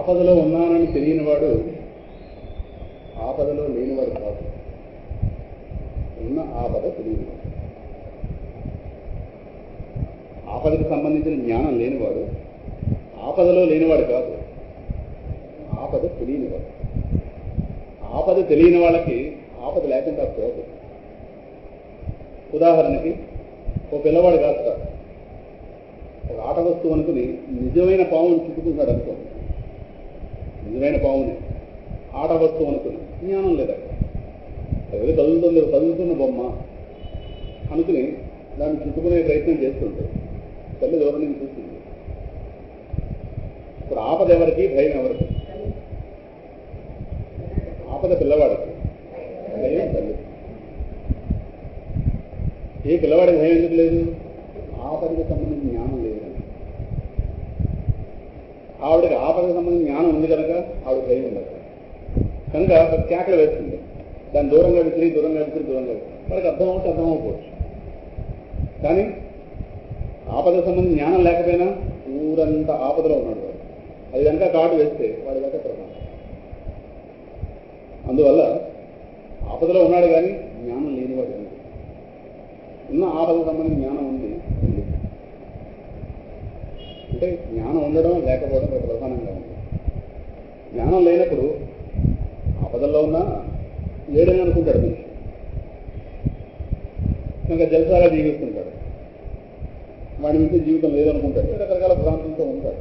ఆపదలో ఉన్నానని తెలియనివాడు ఆపదలో లేనివాడు కాదు. ఉన్న ఆపద తెలియనివాడు. ఆపదకు సంబంధించిన జ్ఞానం లేనివాడు ఆపదలో లేనివాడు కాదు, ఆపద తెలియనివాడు. ఆపద తెలియని వాళ్ళకి ఆపద లేకుండా పోదు. ఉదాహరణకి ఓ పిల్లవాడు కాస్తాడు, ఒక ఆట వస్తువు అనుకుని నిజమైన పావును చుట్టుకుంటాడు అనుకోండి. నిజమైన పావుని ఆట వస్తువు అనుకుని జ్ఞానం లేదా, ఏదో కదులుతున్న బొమ్మ అనుకుని దాన్ని చుట్టుకునే ప్రయత్నం చేస్తుంటే తల్లి దూరం నుంచి చూస్తుంది. ఇప్పుడు ఆపద ఎవరికి, భయం ఎవరికి? ఆపద పిల్లవాడికి, భయం తల్లి. ఏ పిల్లవాడికి భయం ఎందుకు లేదు? ఆపదకు సంబంధించిన జ్ఞానం లేదు కనుక. ఆవిడకి ఆపదకు సంబంధించిన జ్ఞానం ఉంది కనుక ఆవిడ భయం ఉండదు కనుక కేకలు వేస్తుంది. దాన్ని దూరంగా విసిరి వాళ్ళకి అర్థమవుపోవచ్చు. కానీ ఆపదకు సంబంధించిన జ్ఞానం లేకపోయినా ఊరంతా ఆపదలో ఉన్నాడు వాడు. అది కనుక కాటు వేస్తే వాడి దాకా ప్రమాదం. అందువల్ల ఆపదలో ఉన్నాడు కానీ జ్ఞానం లేనివాడు ఉంది. ఉన్న ఆపదకు సంబంధించిన జ్ఞానం ఉంది. అంటే జ్ఞానం ఉండడం లేకపోవడం ప్రధానంగా ఉంది. జ్ఞానం లేనప్పుడు ఆపదల్లో ఉన్నా లేడని అనుకుంటాడు మనిషి, ఇంకా జలసాగా జీవిస్తుంటాడు. వాడి మీద జీవితం లేదనుకుంటాడు, రకరకాల భ్రాంతులతో ఉంటాడు.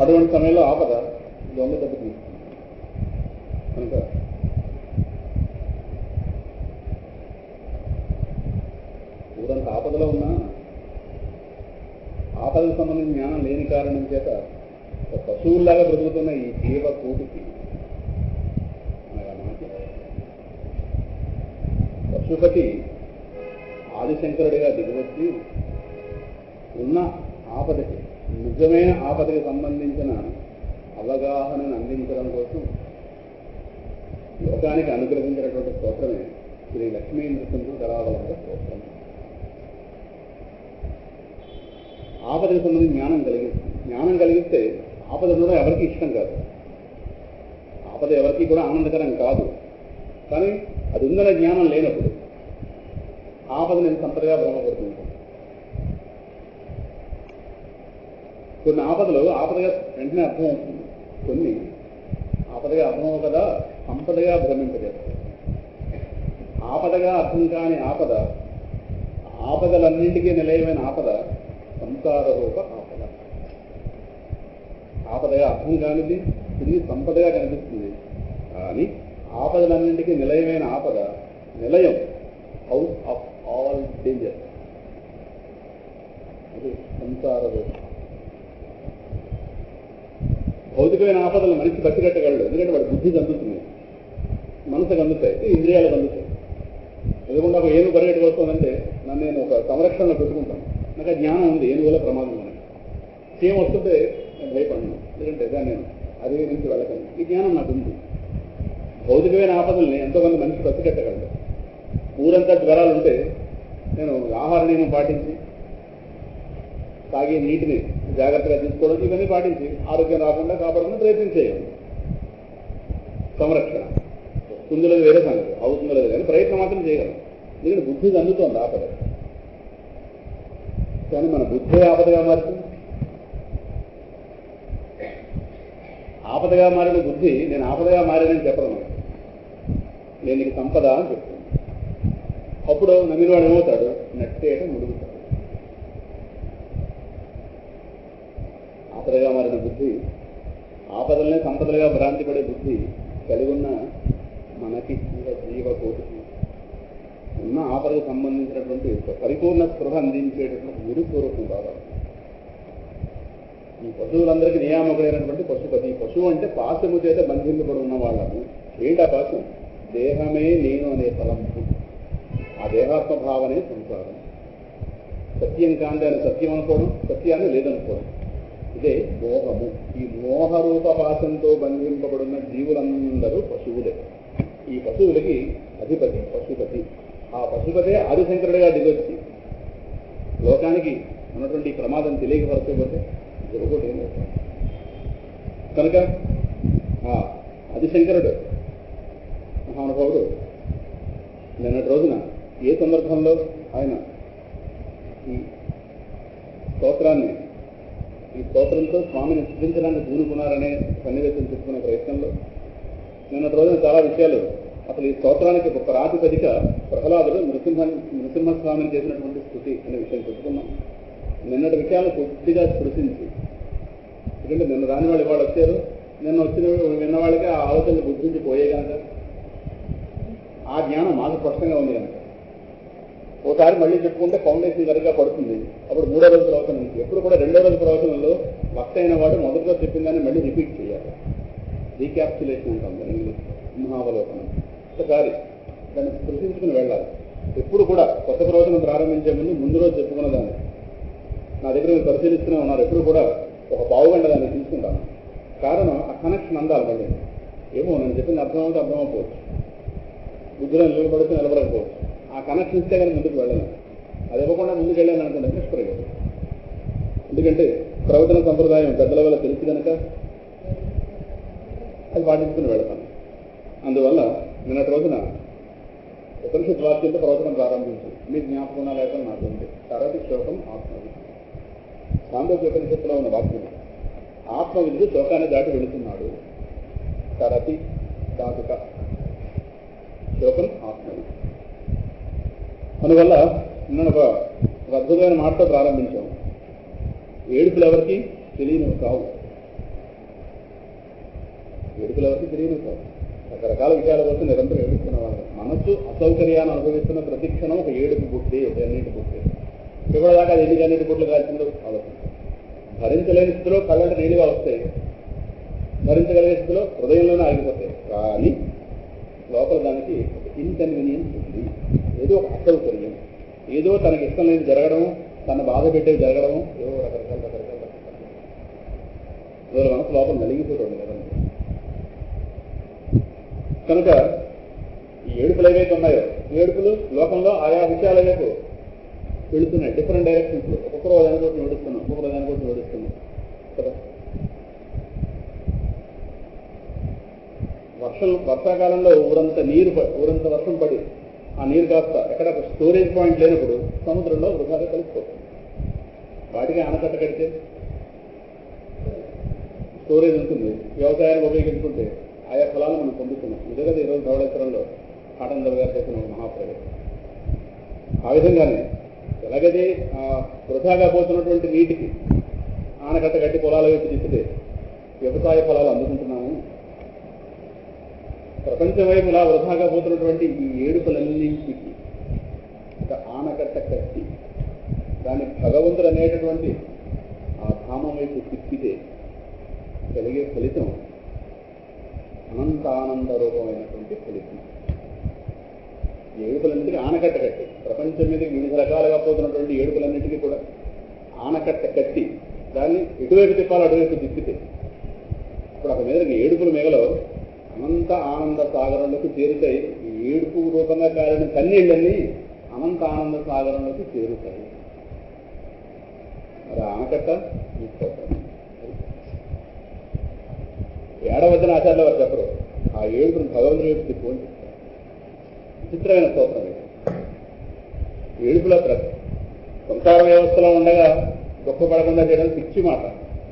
అటువంటి సమయంలో ఆపద దొంగ దెబ్బ తీసుకుంది కనుక ఊరంత ఆపదలో ఉన్నా ఆపదకు సంబంధించిన జ్ఞానం లేని కారణం చేత పశువుల్లాగా బ్రతుకుతున్న ఈ జీవ కోటికి పశుపతి ఆదిశంకరుడిగా దిగివచ్చి ఉన్న ఆపదకి, నిజమైన ఆపదకి సంబంధించిన అవగాహనను అందించడం కోసం లోకానికి అనుగ్రహించినటువంటి స్తోత్రమే శ్రీ లక్ష్మీ నృసింహ కరావలంబ స్తోత్రం. ఆపదకు సంబంధించి జ్ఞానం కలిగిస్తే ఆపద కూడా ఎవరికి ఇష్టం కాదు, ఆపద ఎవరికి కూడా ఆనందకరం కాదు. కానీ అది ఉందనే జ్ఞానం లేనప్పుడు ఆపద నేను సంపదగా భ్రమపడుతుంటాను. కొన్ని ఆపదలు ఆపదగా వెంటనే అర్థం అవుతుంది, కొన్ని ఆపదగా అర్థమవు కదా సంపదగా భ్రమింపజేస్తాయి. ఆపదగా అర్థం కాని ఆపద, ఆపదలన్నింటికీ నిలయమైన ఆపద సంసార రూప ఆపద. ఆపదగా అర్థం కానిది ఇది సంపదగా కనిపిస్తుంది, కానీ ఆపదలన్నింటికీ నిలయమైన ఆపద, నిలయం, హౌస్ ఆఫ్ ఆల్ డేంజర్, అది సంసార రూప. భౌతికమైన ఆపదలు మనిషి పసిగట్టగలడు, ఎందుకంటే వాడి బుద్ధికి అందుతుంది, మనసుకు అందుతాయి, ఇంద్రియాలకు అందుతాయి. ఎదుగుండా ఒక ఏనుగు పరిగెట్టుకు వస్తుందంటే నన్ను నేను ఒక సంరక్షణలో పెట్టుకుంటాను, నాకు జ్ఞానం ఉంది ఏనుగుల ప్రమాదం అని. సేమ్ వస్తుంటే నేను భయపడను, ఎందుకంటే దాన్ని నేను అదే నుంచి వెళ్ళగలను, ఈ జ్ఞానం నాకు ఉంది. భౌతికమైన ఆపదల్ని ఎంతోమంది మనిషి పసిగట్టగలడు. ఊరంతా జ్వరాలు ఉంటే నేను ఆహార నియమం పాటించి తాగే నీటిని జాగ్రత్తగా తీసుకోవడం, ఇవన్నీ పాటించి ఆరోగ్యం రాకుండా కాపాడుకుని ప్రయత్నం చేయాలి. సంరక్షణ వస్తుందో లేదు వేరే సంగతి, అవుతుందో లేదు కానీ ప్రయత్నం మాత్రం చేయగలం, ఎందుకంటే బుద్ధికి అందుతోంది ఆపద. కానీ మన బుద్ధే ఆపదగా మారుతుంది. ఆపదగా మారిన బుద్ధి నేను ఆపదగా మారానని చెప్పడం, నేను నీకు సంపద అని చెప్తాను. అప్పుడు నమ్మినవాడు ఏమవుతాడు? నట్టేట ముడుగుతాడు. ఆపదగా మారిన బుద్ధి, ఆపదలనే సంపదలుగా భ్రాంతి పడే బుద్ధి కలిగి ఉన్న మనకి జీవకోటికి ఉన్న ఆపదకు సంబంధించినటువంటి పరిపూర్ణ స్పృహ అందించేటటువంటి గురుస్వరూపం కావాలి. ఈ పశువులందరికీ నియామకుడైనటువంటి పశుపతి. పశువు అంటే పాశము చేత బంధింపబడి ఉన్న వాళ్ళము. ఏంటా పాశం? దేహమే నేను అనే తలంపు, ఆ దేహాత్మ భావనే సంసారం. సత్యం కాంతి అని సత్యం అనుకోవడం, సత్యాన్ని లేదనుకోవడం, ఇదే మోహము. ఈ మోహరూప పాశంతో బంధింపబడిన జీవులందరూ పశువులే. ఈ పశువులకి అధిపతి పశుపతి. ఆ పశుపతే ఆదిశంకరుడిగా దిగొచ్చి లోకానికి ఉన్నటువంటి ప్రమాదం తెలియకపరచకపోతే జరుగుతుంది ఏమవుతుంది? కనుక ఆదిశంకరుడు మహానుభావుడు నిన్నటి రోజున ఏ సందర్భంలో ఆయన ఈ స్తోత్రంతో స్వామిని స్థుతించడానికి పూనుకున్నారనే సన్నివేశం చెప్పుకునే ప్రయత్నంలో నిన్నటి రోజున చాలా విషయాలు, అసలు ఈ స్తోత్రానికి ఒక ప్రాతిపదిక ప్రహ్లాదుడు నృసింహస్వామిని చేసినటువంటి స్థుతి అనే విషయం చెప్పుకున్నాం. నిన్నటి విషయాలు కొద్దిగా స్పృశించి, ఎందుకంటే నిన్న రాని వాళ్ళు ఇవాళ వచ్చారు, నిన్న వచ్చిన విన్న వాళ్ళకి ఆ ఆలోచనలు గుర్తించి పోయే కనుక ఆ జ్ఞానం మాకు స్పష్టంగా ఉంది కనుక ఒకసారి మళ్ళీ చెప్పుకుంటే ఫౌండేషన్ సరిగ్గా పడుతుంది. అప్పుడు 3వ రోజు ప్రవచనం నుంచి ఎప్పుడు కూడా 2వ రోజు ప్రవచనంలో వక్త అయిన వాడు మొదటిలో చెప్పిందని మళ్ళీ రిపీట్ చేయాలి. రీక్యాప్చులేషన్ ఉంటాం దాన్ని, సింహావలోకనం. ఒకసారి దాన్ని స్పృశించుకుని వెళ్ళాలి. ఎప్పుడు కూడా కొత్త ప్రవచనం ప్రారంభించే ముందు రోజు చెప్పుకున్న దాన్ని నా దగ్గర మీరు పరిశీలిస్తూనే ఉన్నారు. ఎప్పుడు కూడా ఒక పావుగంట దాన్ని తీసుకుంటాను. కారణం ఆ కనెక్షన్ అందాలి. మళ్ళీ ఏమో నేను చెప్పింది అర్థమవుతే అర్థమైపోవచ్చు, బుద్ధిలో నిలబడితే నిలబడకపోవచ్చు. ఆ కనెక్షన్ ఇస్తే కానీ ముందుకు వెళ్ళను. అది ఇవ్వకుండా ముందుకు వెళ్ళాను అనుకుంటే నిష్ప్రయోజనం. ఎందుకంటే ప్రవచన సంప్రదాయం పెద్దల వల్ల తెలిసి కనుక అది పాటించుకుని వెళతాను. అందువల్ల నిన్నటి రోజున ఉపనిషత్ వాక్యంతో ప్రవచనం ప్రారంభించి మీ జ్ఞాపకం లేకుండా నాకు ఉంది. తరగతి శ్లోకం ఆత్మవిధి, సాందోగ్య ఉపనిషత్తులో ఉన్న వాక్యం. ఆత్మవిధుడు శ్లోకాన్ని దాటి వెళుతున్నాడు. తరతి దాటుక శ్లోకం ఆత్మవిధి. అందువల్ల నిన్న ఒక అద్భుతమైన మాటతో ప్రారంభించాం. ఏడుపులు ఎవరికి తెలియనివి కావు. ఏడుపులు ఎవరికి తెలియనివి కావు. రకరకాల విషయాల కోసం నిరంతరం ఏడుస్తున్న వాళ్ళు. మనస్సు అసౌకర్యాన్ని అనుభవిస్తున్న ప్రతి క్షణం ఒక ఏడుపు బుట్టి, ఒక ఎన్నిటి బుట్టి. ఇప్పటిదాకా అది ఎన్ని అన్నిటి బుట్లు కాల్చిందో ఆలోచించాం. భరించలేని స్థితిలో కళ్ళంటే నీళ్ళుగా వస్తాయి, భరించగలిగే స్థితిలో హృదయంలోనే ఆగిపోతాయి. కానీ లోపల దానికి ఒక ఇన్కన్వీనియన్స్ ఉంది. ఏదో ఒక అసౌకర్యం, ఏదో తనకి ఇష్టం లేని జరగడము, తన బాధ పెట్టేవి జరగడము, ఏదో రకరకాల మనసు లోపల నలిగిపోతుంది కదండి. కనుక ఈ ఏడుపులు ఏవైతే ఉన్నాయో, ఏడుపులు లోకంలో ఆయా విషయాల వైపు వెళుతున్నాయి. డిఫరెంట్ డైరెక్షన్స్లో. ఒక్కొక్కరు దానికోసం ఏడుస్తున్నాం, ఒక్కొక్కరు దానికోసం ఏడుస్తున్నాం కదా. వర్షాకాలంలో ఊరంత వర్షం పడి ఆ నీరు కాస్త ఎక్కడ స్టోరేజ్ పాయింట్ లేనప్పుడు సముద్రంలో వృధాగా కలిసిపోతుంది. వాటికి ఆనకట్ట కడితే స్టోరేజ్ ఉంటుంది. వ్యవసాయాన్ని ఉపయోగించుకుంటే ఆయా ఫలాలు మనం పొందుతున్నాం. నిజంగా ఈరోజు ధవళేశ్వరంలో కాటన్ గారు చేసిన మహాప్రయోగం. ఆ విధంగానే ఎలాగైతే వృధాగా పోతున్నటువంటి నీటికి ఆనకట్ట కట్టి పొలాల వైపు తిప్పితే వ్యవసాయ ఫలాలు అందుకుంటున్నాము. ప్రపంచం వైపు ఇలా వృధాగా పోతున్నటువంటి ఈ ఏడుపులన్నింటికి ఒక ఆనకట్ట కట్టి దాన్ని భగవంతుడు అనేటటువంటి ఆ ధామం వైపు తిప్పితే కలిగే ఫలితం అనంతానంద రూపమైనటువంటి ఫలితం. ఏడుపులన్నింటికి ఆనకట్ట కట్టి, ప్రపంచం మీద వివిధ రకాలుగా పోతున్నటువంటి ఏడుపులన్నింటికీ కూడా ఆనకట్ట కట్టి దాన్ని ఎటువైపు తిప్పాలో అటువైపు తిప్పితే ఇప్పుడు అక్కడ మీద ఏడుపుల మేఘలో అనంత ఆనంద సాగరంలోకి చేరుతాయి. ఈ ఏడుపు రూపంగా కాలిన కన్నీళ్ళన్నీ అనంత ఆనంద సాగరంలోకి చేరుతాయి. మరి ఆనకట్ట తీసుకోవాలి. ఏడవద్దని ఆచార్యుల వారు చెప్పరు. ఆ ఏడుపును భగవంతుడి వైపు తిప్పుకొని చెప్తారు. విచిత్రమైన స్తోత్రం ఇది. ఏడుపుల సంసార వ్యవస్థలో ఉండగా గొప్పపడకుండా చేయడం పిచ్చి మాట.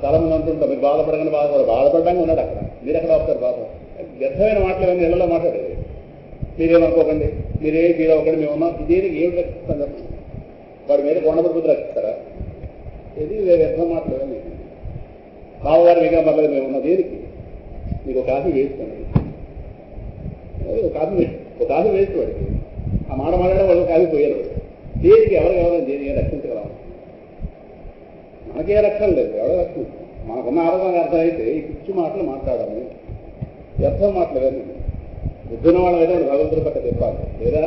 చాలా మంది అంటుంటాం, మీరు బాధపడగానే బాధపడడానికి ఉన్నాడు అక్కడ, మీరు ఎక్కడ వస్తారు బాధ. వ్యర్థమైన మాటలు ఏమైనా ఇళ్లలో మాట్లాడేది. మీరేమనుకోకండి, మీరే ఫీల్ అవ్వకండి, మేము ఉన్నాం. ఇదేది ఏమి రక్షిస్తాం చెప్పండి. వాడి మీద కొండపడిపోతే రక్షిస్తారా? ఇది వ్యర్థ మాటలు. బావగారు మీగా పర్లేదు, మేము ఉన్నాం. దేనికి? మీకు ఒక కాఫీ వేసుకోండి, ఒక కాఫీ వేస్ట్ వాడికి. ఆ మాట మాట్లాడే వాళ్ళు కాఫీ పోయారు. దేనికి? ఎవరికి ఎవరైనా దేనికి రక్షించగలము? మనకే రక్షణ లేదు, ఎవరో రక్షణ. మనకున్న ఆరోగ్యంగా అర్థమైతే ఈ పిచ్చి మాటలు మాట్లాడాలి, వ్యర్థం మాట్లాడాలి. బుద్ధిన వాళ్ళ అయితే వాడు భగవంతుడి పక్క చెప్పాలి, లేదా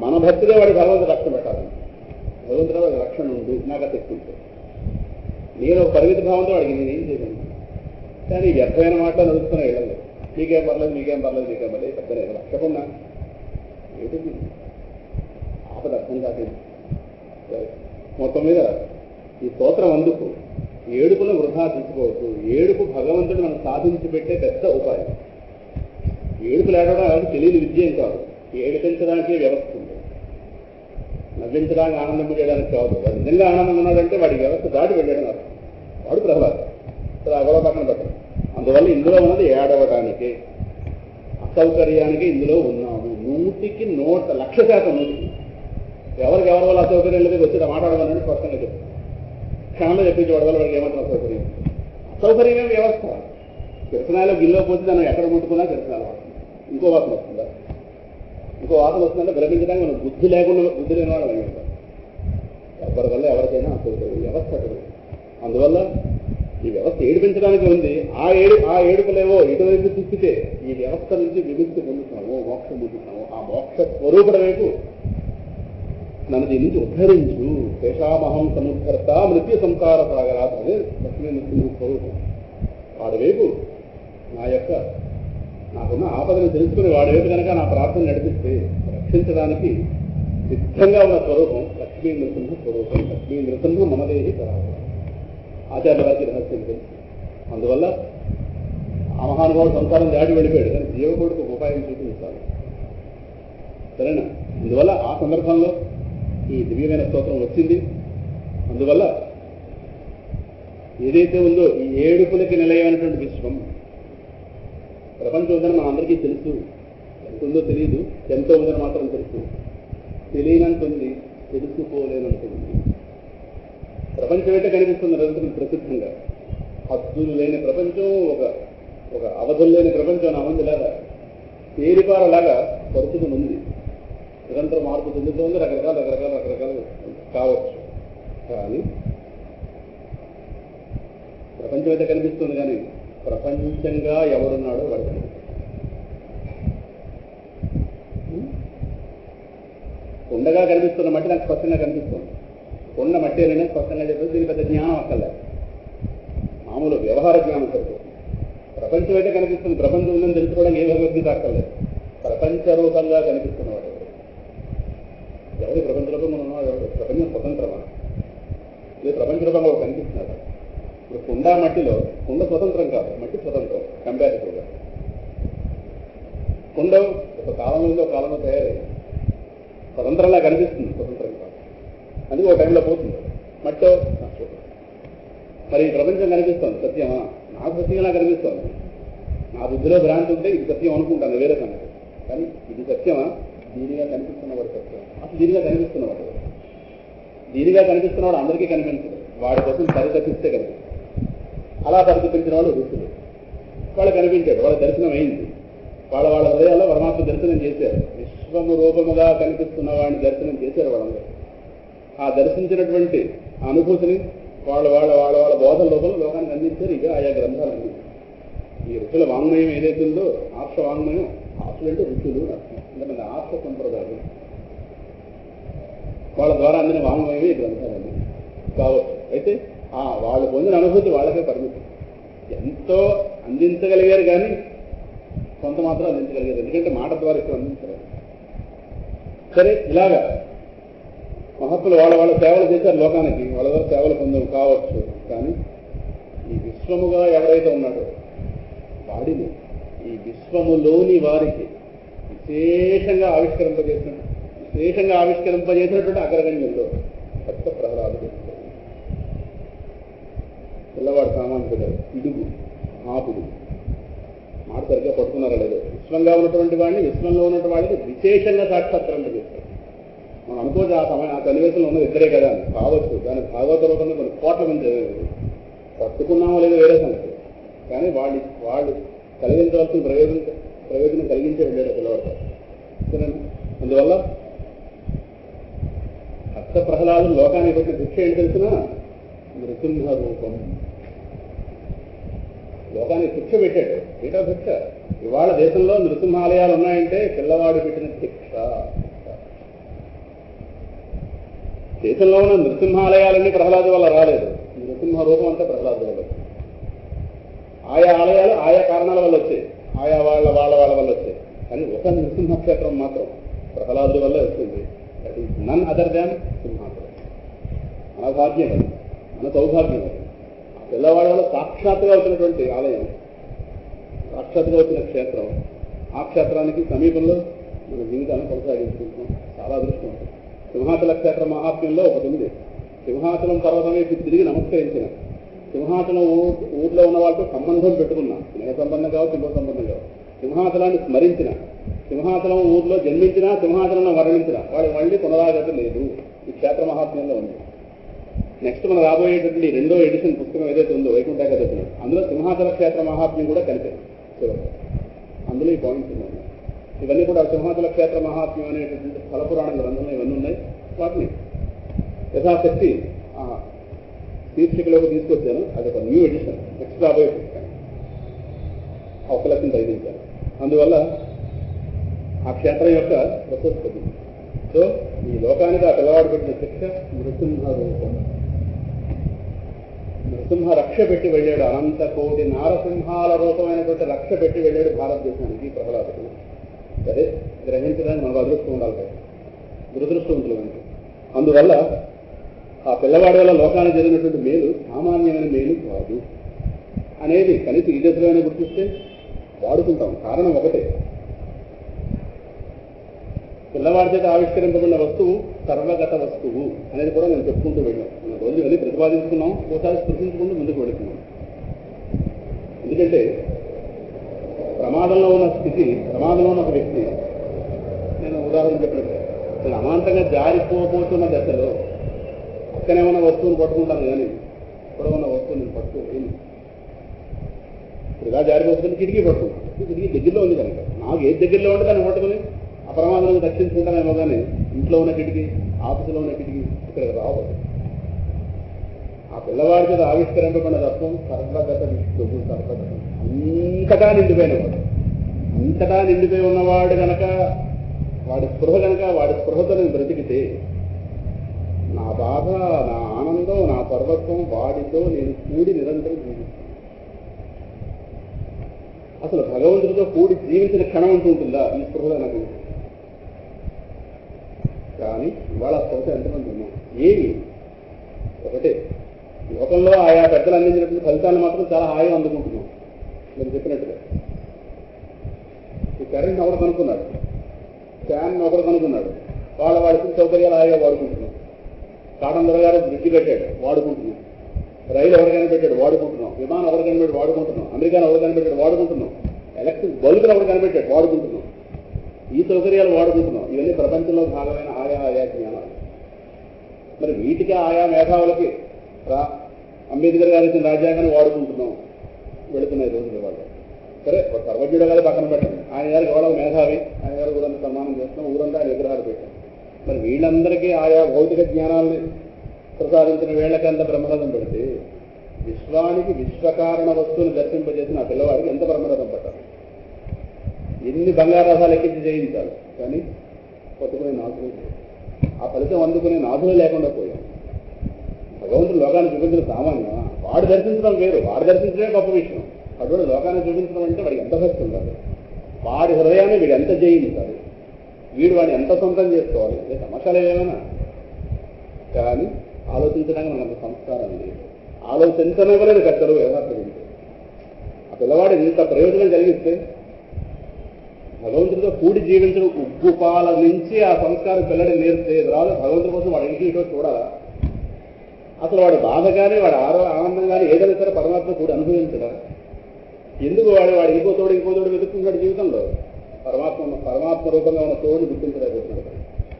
మన భక్తిగా వాడి భగవంతుడు రక్షణ పెట్టాలి. భగవంతుడు వాడికి రక్షణ ఉండు, నాకు తెచ్చుకుంటే నేను ఒక పరిమిత భావంతో వాడికి నేనేం చేయను. కానీ వ్యర్థమైన మాటలు నడుస్తున్నా వెళ్ళలేదు. మీకేం పర్లేదు, మీకేం పర్లేదు, మీకేం పర్లేదు. పెద్ద రక్షకుండా ఏంటి ఆపద అర్థం కాదు. మొత్తం మీద ఈ స్తోత్రం అందుకు ఏడుపును వృధా తీసుకోవచ్చు. ఏడుపు భగవంతుడు మనం సాధించి పెట్టే పెద్ద ఉపాయం. ఏడుపు లేకపోవడం ఎవరికి తెలియని విద్య ఏం కాదు. ఏడిపించడానికి వ్యవస్థ ఉంది, నవ్వించడానికి ఆనందం చేయడానికి కాదు. వాడు నిజంగా ఆనందంగా ఉన్నాడంటే వాడి వ్యవస్థ దాటి వెళ్ళాడు అర్థం. వాడు ప్రహ్లాద అగొడవ పక్కన పెట్టడం. అందువల్ల ఇందులో ఉన్నది ఏడవడానికి, అసౌకర్యానికి ఇందులో ఉన్నాము. 100% 100%. ఎవరికి ఎవరి వల్ల అసౌకర్యం లేదు వచ్చి మాట్లాడమని స్పష్టంగా చెప్తాను. క్షణంలో చెప్పించేవాడి వల్ల వాడికి ఏమాత్రం అసౌకర్యం. అసౌకర్యమే వ్యవస్థ. కిరసనాలో గిన్నెలో పోతే దాన్ని ఎక్కడ ముట్టుకున్నా కిరసనాలు వాసన, ఇంకో వాసన వస్తుందా? ఇంకో వాసన వస్తుందంటే విరమించడానికి మనం బుద్ధి లేకుండా, బుద్ధి లేని వాళ్ళు అయ్యారు. ఎవరి వల్ల ఎవరికైనా అసౌకర్యం వ్యవస్థ అక్కడ. అందువల్ల ఈ వ్యవస్థ ఏడిపించడానికి ఉంది. ఆ ఏడుపులేవో ఇటువైపు తిప్పితే ఈ వ్యవస్థ నుంచి విముక్తి పొందుతాము, మోక్షం పొందుతాము. ఆ మోక్ష స్వరూపుడ వైపు నన్ను దీని నుంచి ఉద్ధరించు. శేషామహం సముద్ధర్త మృత్యు సంసార సాగరాత్ అనే లక్ష్మీ నృసింహ స్వరూపం. వాడి వైపు నాకున్న ఆపదను తెలుసుకుని వాడి వైపు కనుక నా ప్రార్థన నడిపిస్తే రక్షించడానికి సిద్ధంగా ఉన్న స్వరూపం లక్ష్మీ నృసింహ స్వరూపం. లక్ష్మీ నృసింహ మమదేహి పరావరం. ఆచార్య వారికి రహస్యం తెలుసు. అందువల్ల ఆ మహానుభావుడు సంసారం దాటి వెళ్ళిపోయాడు, కానీ జీవకుడికి ఒక ఉపాయం చూపించాలి. సరేనా? అందువల్ల ఆ సందర్భంలో ఈ దివ్యమైన స్తోత్రం వచ్చింది. అందువల్ల ఏదైతే ఉందో ఈ ఏడుపులకి నిలయమైనటువంటి విశ్వం, ప్రపంచం ఉందని మన అందరికీ తెలుసు. ఎంత ఉందో తెలియదు, ఎంతో ఉందని మాత్రం తెలుసు. తెలియనంతుంది, తెలుసుకోలేనంటుంది. ప్రపంచం అయితే కనిపిస్తుంది నిరంతరం ప్రసిద్ధంగా. హద్దులు లేని ప్రపంచం, ఒక అవధులు లేని ప్రపంచం నా మంది లాగా తేలిపారలాగా పరిస్థితి ఉంది. నిరంతరం మార్పు చెందుతోంది. రకరకాలు కావచ్చు. కానీ ప్రపంచం అయితే కనిపిస్తుంది, కానీ ప్రపంచంగా ఎవరున్నాడో వాడు కనిపిస్తుంది. కొండగా కనిపిస్తున్న మట్టి నాకు స్పష్టంగా కనిపిస్తుంది. కొండ మట్టి అయినా స్పష్టంగా చెప్పేసి దీనికి పెద్ద జ్ఞానం అక్కర్లే, మామూలు వ్యవహార జ్ఞానం సరిపోతుంది. ప్రపంచం అయితే కనిపిస్తుంది. ప్రపంచం ఉందని తెలుసుకోవడానికి ఏ భగవద్గీత అక్కర్లేదు. ప్రపంచ రూపంగా కనిపిస్తున్నవాడు ఎవరు? ప్రపంచ రూపంగా ఉన్నవాడు ఎవరు? ప్రపంచం స్వతంత్రమా? లేదు, ప్రపంచ రూపంగా ఒక కనిపిస్తున్నాడు. ఇప్పుడు కుండ మట్టిలో, కుండ స్వతంత్రం కాదు, మట్టి స్వతంత్రం కంపారిటివ్గా. కుండ ఒక కాలంలో ఒక కాలంలో తయారయ్యింది, స్వతంత్రంలా కనిపిస్తుంది, స్వతంత్రం కాదు. అందుకే ఒక టైంలో పోతుంది. మట్టో మరి ప్రపంచం కనిపిస్తుంది, సత్యమా? నాకు సత్యంగా కనిపిస్తుంది. నా బుద్ధిలో భ్రాంతి ఉంటే ఇది సత్యం అనుకుంటాను, వేరే సంగతి. కానీ ఇది సత్యమా? దీనిగా కనిపిస్తున్నవాడు సత్యం. అసలు దీనిగా కనిపిస్తున్నవాడు, దీనిగా కనిపిస్తున్నవాడు అందరికీ కనిపించదు. వాడి కోసం పరితపిస్తే కనిపిస్తుంది. అలా పరితపించిన వాళ్ళు ఋషులు. వాళ్ళు కనిపించాడు, వాళ్ళ దర్శనం అయింది. వాళ్ళ హృదయాల్లో పరమాత్మ దర్శనం చేశారు. విశ్వము రూపముగా కనిపిస్తున్న వాడిని దర్శనం చేశారు వాళ్ళందరూ. ఆ దర్శించినటువంటి అనుభూతిని వాళ్ళ బోధన లోపల లోకానికి అందించారు. ఇక ఆయా గ్రంథాలు అందించారు. ఈ ఋషుల వాంగ్మయం ఏదైతే ఉందో, ఆర్ష వాంగ్మయం, ఆర్షులు అంటే ఋషులు అర్థం. ఎందుకంటే ఆర్ష సంప్రదాయం వాళ్ళ ద్వారా అందిన వాంగ్మయమే ఈ గ్రంథాలన్నీ కావచ్చు. అయితే వాళ్ళు పొందిన అనుభూతి వాళ్ళకే పరిమితం. ఎంతో అందించగలిగారు, కానీ కొంత మాత్రం అందించగలిగారు. ఎందుకంటే మాట ద్వారా ఎక్కువ అందించలేదు. సరే, ఇలాగా మహత్తులు వాళ్ళ సేవలు చేశారు లోకానికి, వాళ్ళ ద్వారా సేవలు పొందవు కావచ్చు. కానీ ఈ విశ్వముగా ఎవరైతే ఉన్నాడో వాడిని ఈ విశ్వములోని వారికి విశేషంగా ఆవిష్కరింపజేసినటువంటి అగ్రగణ్యంలో పెద్ద ప్రహ్లాదుడు. పిల్లవాడు సామాన్యుడు, పిడుగు, మహాపుడు. మాట సరిగ్గా పట్టుకున్నారా లేదో. విశ్వంగా ఉన్నటువంటి వాడిని, విశ్వంలో ఉన్నటువంటి వాడిని విశేషంగా సాక్షాత్కారం చేస్తారు. మనం అనుకోవచ్చు ఆ సన్నివేశంలో ఉన్నది ఇద్దరే కదా అని. కావచ్చు, దాని భాగవత రూపంలో కొన్ని కోట్ల మంది పట్టుకున్నామో లేదో వేరే సంగతి. కానీ వాళ్ళు కలిగించవలసిన ప్రయోజనం కలిగించే వెళ్ళాడు పిల్లవాడు. అందువల్ల హస్త ప్రహ్లాదులు లోకానికి పెట్టిన భిక్ష ఏంటి తెలిసిన? నృసింహ రూపం. లోకానికి శిక్ష పెట్టాడు. ఏటో భిక్ష. ఇవాళ దేశంలో నృసింహాలయాలు ఉన్నాయంటే పిల్లవాడు పెట్టిన శిక్ష. దేశంలో ఉన్న నృసింహాలయాలన్నీ ప్రహ్లాదు వల్ల రాలేదు. నృసింహ రూపం అంతా ప్రహ్లాదు వల్ల. ఆయా ఆలయాలు ఆయా కారణాల వల్ల వచ్చాయి, ఆయా వాళ్ళ వల్ల వచ్చాయి. కానీ ఒక నృసింహక్షేత్రం మాత్రం ప్రహ్లాదుడి వల్ల వచ్చింది. That is none other than సింహాసురం. మన భాగ్యం అది, మన సౌభాగ్యం అది. ఆ పిల్లవాడలో సాక్షాత్తుగా వచ్చినటువంటి ఆలయం, సాక్షాత్తుగా వచ్చిన క్షేత్రం. ఆ క్షేత్రానికి సమీపంలో మన జీవితాన్ని కొనసాగించుకుంటున్నాం. చాలా అదృష్టం. సింహాచల క్షేత్ర మహాత్మ్యంలో ఒకటి ఉంది. సింహాచలం పర్వతం వైపు తిరిగి నమస్కరించిన, సింహాచలం ఊర్లో ఉన్న వాళ్ళతో సంబంధం పెట్టుకున్నా, స్నేహ సంబంధం కావచ్చు, ఇంకో సంబంధం కావచ్చు, సింహాచలాన్ని స్మరించిన, సింహాచలం ఊర్లో జన్మించినా సింహాచలంలో మరణించిన వాడు మళ్ళీ పునరాగతి లేదు. ఈ క్షేత్ర మహాత్మ్యంలో ఉంది. నెక్స్ట్ మనం రాబోయేటటువంటి 2వ ఎడిషన్ పుస్తకం ఏదైతే ఉందో వైకుంఠ ఏకాదశి, అందులో సింహాచల క్షేత్ర మహాత్మ్యం కూడా కలిపారు. అందులో ఈ పాయింట్స్ ఉన్నాయి. ఇవన్నీ కూడా సింహాచల క్షేత్ర మహాత్మ్యం అనేటటువంటి స్థల పురాణ గ్రంథంలో ఇవన్నీ ఉన్నాయి. వాటిని యథాశక్తి శీర్షికలోకి తీసుకొచ్చాను. అది ఒక న్యూ ఎడిషన్, నెక్స్ట్ రాబోయే పుస్తకం. ఒక లక్షం తగ్గించాను. అందువల్ల ఆ క్షేత్రం యొక్క ప్రశస్తి. సో ఈ లోకానికి ఆ పిల్లవాడు పెట్టిన శిక్ష నృసింహ రూపం. నృసింహ రక్ష పెట్టి వెళ్ళాడు. అనంత కోటి నారసింహాల రూపమైనటువంటి రక్ష పెట్టి వెళ్ళాడు భారతదేశానికి ప్రహ్లాదుడు. సరే, గ్రహించడానికి మనకు అదృష్టం ఉండాలి కదా, దురదృష్టవంతులు కనుక. అందువల్ల ఆ పిల్లవాడి వల్ల లోకానికి జరిగినటువంటి మేలు సామాన్యమైన మేలు కాదు అనేది కనీసం ఈ దశలోనే గుర్తిస్తే వాడుకుంటాం. కారణం ఒకటే, పిల్లవాడి చేత ఆవిష్కరింపబడిన వస్తువు సర్వగత వస్తువు అనేది కూడా నేను చెప్పుకుంటూ వెళ్ళాం. మనం రోజు వెళ్ళి ప్రతిపాదించుకున్నాం, ఒకసారి స్పృశించుకుంటూ ముందుకు వెళుతున్నాం. ఎందుకంటే ప్రమాదంలో ఉన్న స్థితి, ప్రమాదంలో ఉన్న ఒక వ్యక్తి, నేను ఉదాహరణ చెప్పినట్టు నేను అమాంతంగా జారిపోతున్న దశలో పక్కనే ఉన్న వస్తువును పట్టుకుంటాను, కానీ ఇక్కడ ఉన్న వస్తువు నేను పట్టుకోలేను. ఇప్పుడుగా జారిపోతుంది, కిటికీ పట్టుకుంటాను. కిటికీ దగ్గరలో ఉంది కనుక నాకు ఏది దగ్గరలో ఉంటే దాన్ని పట్టుకుని అప్రమాదాలను రక్షించుకుంటానేమో, కానీ ఇంట్లో ఉన్న కిటికీ, ఆఫీసులో ఉన్న కిటికీ ఇక్కడికి రావాలి. ఆ పిల్లవాడి చేత ఆవిష్కరింపబడిన తత్వం సర్వగత విష్ణువు, సర్వగత అంతటా నిండిపోయినవాడు. అంతటా నిండిపోయి ఉన్నవాడు కనుక, వాడి స్పృహ కనుక, వాడి స్పృహతో నేను బ్రతికితే నా బాధ, నా ఆనందం, నా సర్వత్వం వాడితో నేను కూడి నిరంతరం జీవిస్తాను. అసలు భగవంతుడితో కూడి జీవించిన క్షణం అంటూ ఉంటుందా ఈ స్పృహలో నాకు? కానీ ఇవాళ స్పృహ ఎంతమంది ఉన్నాం? ఏమి ఒకటే, లోకంలో ఆయా పెద్దలు అందించినటువంటి ఫలితాలను మాత్రం చాలా హాయిగా అందుకుంటున్నాం. నేను చెప్పినట్టుగా ఈ కరెంట్ ఒకడు కనుక్కున్నాడు, ఫ్యాన్ ఒకడు కనుక్కున్నాడు, వాళ్ళ సౌకర్యాలు హాయిగా వాడుకుంటున్నాం. కాటన్ దొరగారు బ్రిడ్జి పెట్టాడు, వాడుకుంటున్నాం. రైలు ఎవరికైనా పెట్టాడు, వాడుకుంటున్నాం. విమానం ఎవరు కనిపెట్టాడు, వాడుకుంటున్నాం. అమెరికాను ఎవరు కనిపెట్టాడు, వాడుకుంటున్నాం. ఎలక్ట్రిక్ బల్బులు ఎవరు కనిపెట్టాడు, వాడుకుంటున్నాం. ఈ సౌకర్యాలు వాడుకుంటున్నాం. ఇవన్నీ ప్రపంచంలో భాగమైన ఆయా జ్ఞానాలు. మరి వీటికి ఆయా మేధావులకి అంబేద్కర్ గారు ఇచ్చిన రాజ్యాంగాన్ని వాడుకుంటున్నాం. వెళుతున్నాయి రోజులు వాళ్ళు. సరే, ఒక సర్వజ్ఞుడు గారు పక్కన పెట్టండి, ఆయన గారికి ఎవరో మేధావి, ఆయన గారు కూడా సన్మానం చేస్తున్నాం, ఊరంతా ఆయన విగ్రహాలు పెట్టాం. మరి వీళ్ళందరికీ ఆయా భౌతిక జ్ఞానాల్ని ప్రసాదించిన వీళ్ళకి ఎంత బ్రహ్మరథం పెడితే, విశ్వానికి విశ్వకారణ వస్తువుని దర్శింపజేసిన ఆ పిల్లవాడికి ఎంత బ్రహ్మరథం పట్టాలి? ఎన్ని బంగారాధాలు ఎక్కించి చేయించాలి, కానీ పట్టుకునే నాథులు, ఆ ఫలితం అందుకునే నాథులు లేకుండా పోయాం. భగవంతుడు లోకాన్ని చూపించిన సామాన్యం, వాడు దర్శించడం వేరు, వాడు దర్శించడమే గొప్ప విషయం. అటువంటి లోకాన్ని చూపించడం అంటే వాడికి ఎంత భక్తి ఉండాలి, వాడి హృదయాన్ని వీడు ఎంత జయించాలి, వీడు వాడిని ఎంత సొంతం చేసుకోవాలి, ఏ సమస్యలు ఏమైనా. కానీ ఆలోచించడానికి మనకు అంత సంస్కారం లేదు, ఆలోచించడం వల్ల కట్టరు యథార్థం. ఆ పిల్లవాడు ఇంత ప్రయోజనం కలిగిస్తే, భగవంతుడితో కూడి జీవించడం ఉగ్గుపాల నుంచి ఆ సంస్కారం పిల్లడిని నేర్పితే రాదు. భగవంతుడి కోసం వాడు ఇంటి ఇటో చూడాలా? అసలు వాడు బాధ కానీ, వాడు ఆనందం కానీ ఏదైనా సరే పరమాత్మ కూడి అనుభవించడా? ఎందుకు వాడు ఇంకో తోడు వెతుక్కుంటాడు జీవితంలో? పరమాత్మ రూపంగా ఉన్న తోడుని గుర్తించలేకపోతున్నాడు.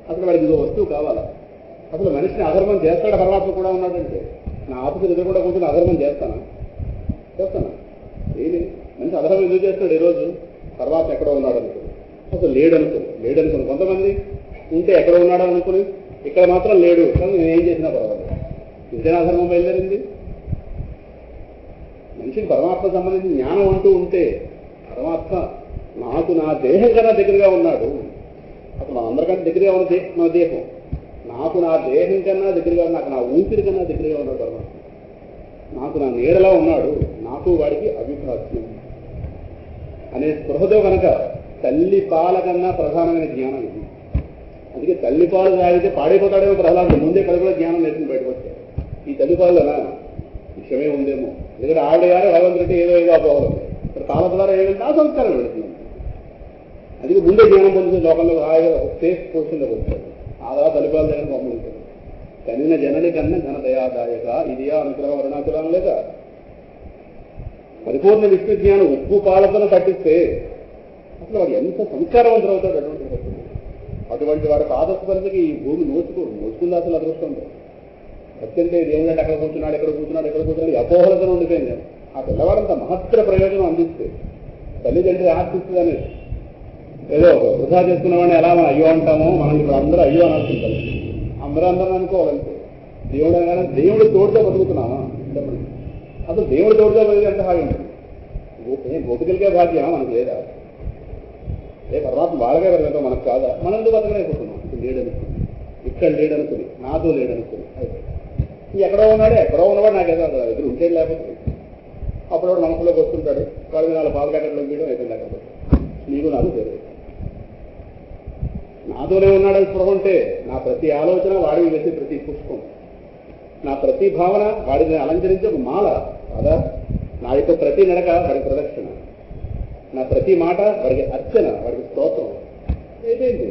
అసలు వాడికి ఇంకో వస్తువు కావాలా? అసలు మనిషిని అధర్మం చేస్తాడు పరమాత్మ కూడా ఉన్నాడంటే, నా ఆఫీసు ఎదురుకుండా కూర్చొని అధర్మం చేస్తానా? ఏది మనిషి అధర్మం ఎందుకు చేస్తాడు? ఈరోజు పరమాత్మ ఎక్కడో ఉన్నాడు అనుకుని, అసలు లేడనుకుని కొంతమంది ఉంటే ఎక్కడ ఉన్నాడు అనుకుని, ఇక్కడ మాత్రం లేడు, కానీ నేనేం చేసినా పర్వాలేదు. ఇంతేనా అధర్మం బయలుదేరింది? మనిషికి పరమాత్మ సంబంధించిన జ్ఞానం అంటూ ఉంటే, పరమాత్మ నాకు నా దేహం కన్నా దగ్గరగా ఉన్నాడు. అసలు మన అందరికంటే దగ్గరగా ఉన్న మన దేహం, నాకు నా దేహం కన్నా దగ్గరగా, నాకు నా ఊపిరి కన్నా దగ్గరగా ఉన్నాడు పరమాత్మ. నాకు నా నీడలా ఉన్నాడు, నాకు వాడికి అవిభాజ్యం అనే స్పృహతో కనుక తల్లి పాల కన్నా ప్రధానమైన జ్ఞానం ఇది. అందుకే తల్లి పాలు తాగితే పాడైపోతాడేమో ప్రహ్లాదుడు, ముందే కడుపులో జ్ఞానం నేర్చుకుని బయటకు వచ్చాడు. ఈ తల్లి పాలన విషయమే ఉందేమో. ఎందుకంటే ఆవిడ గారు భగవంతుడి ఏదో ఏదో అపోహలు ఇక్కడ కాల ద్వారా ఏదంటే ఆ సంస్కారం పెడుతున్నాం. అది ముందే జ్ఞానం పొందుతుంది లోకంలో హాయిగా సేఫ్ పొజిషన్లోకి వచ్చాడు. ఆదా తలిపాల దగ్గర పంపించాడు. కనిన జనని కన్నా ఘనదయాదాయక ఇదియా అనుగ్రహం అరుణాచలం లేదా పరిపూర్ణ విష్ణు జ్ఞానం ఉప్పు పాలతను పట్టిస్తే అసలు వాడు ఎంత సంస్కారవంతులు అవుతాడు. అటువంటి వాడికి ఆదర్శపరిధికి ఈ భూమి నోచుకుందా అసలు అదృష్టం. అత్యంతే దేవుడు అంటే ఎక్కడ కూర్చున్నాడు ఎక్కడ కూర్చున్నాడు అపోహలతో ఉండిపోయింది. ఆ పిల్లవాడంత మహత్తర ప్రయోజనం అందిస్తే తల్లిదండ్రులు ఆశిస్తుందని ఏదో వృధా చేసుకున్నవాడిని ఎలా మనం అయ్యో అంటామో మనం ఇప్పుడు అందరూ అయ్యో అనాల్సింటారు. అందరూ అనుకోవాలంటే దేవుడు అనగానే దేవుడు తోడుతో బతుకుతున్నామా చెప్పండి. అసలు దేవుడు తోడుతో బతికి ఎంత హాయి ఉంటుంది. గోపికలకే భాగ్యం మనకు లేదా? పరమాత్మ వాళ్ళకే బతకడం మనకు కాదా? మనం ఎందుకు బతకలేకపోతున్నాం? లేడనుకుని ఇక్కడ లేడనుకుని నాతో లేడనుకుని ఎక్కడో ఉన్నవాడు నాకేదో ఎదురు ఉంటే లేకపోతే అప్పుడు మనసులోకి వస్తుంటాడు. వాడు నాలుగు పాలు కట్టడంలో గీయడం అయితే లేకపోతే నీకు నాకు తెలియదు. నాతోనే ఉన్నాడని స్పృహ ఉంటే నా ప్రతి ఆలోచన వాడిని వేసే ప్రతి పుష్పం, నా ప్రతి భావన వాడిని అలంకరించే ఒక మాల కాదా? నా యొక్క ప్రతి నడక వాడికి ప్రదక్షిణ, నా ప్రతి మాట వాడికి అర్చన, వాడికి స్తోత్రం. ఏదైంది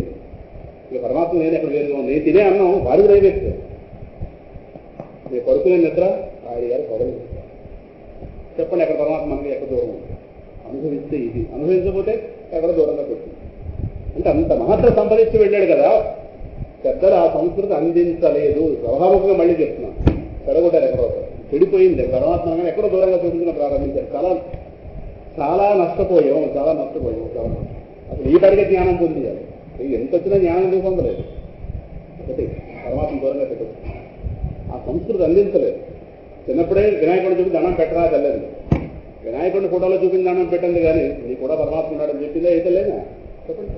ఇక పరమాత్మ నేను ఎక్కడ వేరుగా నేను తినే అన్నం వాడికి నైవేద్యం. నేను పడుకునే నిద్ర వాడి గారు పగలు. చెప్పండి ఎక్కడ పరమాత్మ మనకి ఎక్కడ దూరం ఉంది? అనుభవిస్తే ఇది, అనుభవించకపోతే ఎక్కడ దూరంగా పెట్టింది. అంటే అంత మహత్వ సంపాదించి వెళ్ళాడు కదా. పెద్దలు ఆ సంస్కృతి అందించలేదు. స్వభావంగా మళ్ళీ చెప్తున్నాను, పెరగొట్టారు ఎక్కడో చెడిపోయింది. పరమాత్మ ఎక్కడో దూరంగా చూపించడం ప్రారంభించారు. చాలా నష్టపోయాం. అసలు ఈ పడిగా జ్ఞానం పొందించాలి. ఎంత వచ్చినా జ్ఞానం ఎందుకు పొందలేదు? ఒకటి పరమాత్మ దూరంగా పెట్టదు. ఆ సంస్కృతి అందించలేదు. చిన్నప్పుడే వినాయకుడిని చూపి దండం పెట్టరా తెల్లదు. వినాయకుడిని ఫోటోలో చూపించి దండం పెట్టండి కానీ నీ కూడా పరమాత్మ ఉన్నాడని చెప్పిందే అయితే లేదా? చెప్పండి.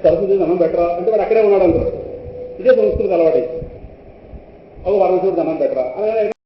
సరస్వతి దండం పెట్టరా అంటే వాడు అక్కడే ఉన్నాడు అనుకో. ఇదే సంస్కృతి అలవాటు. అవి వరణ చూడు దండం పెట్టరా అని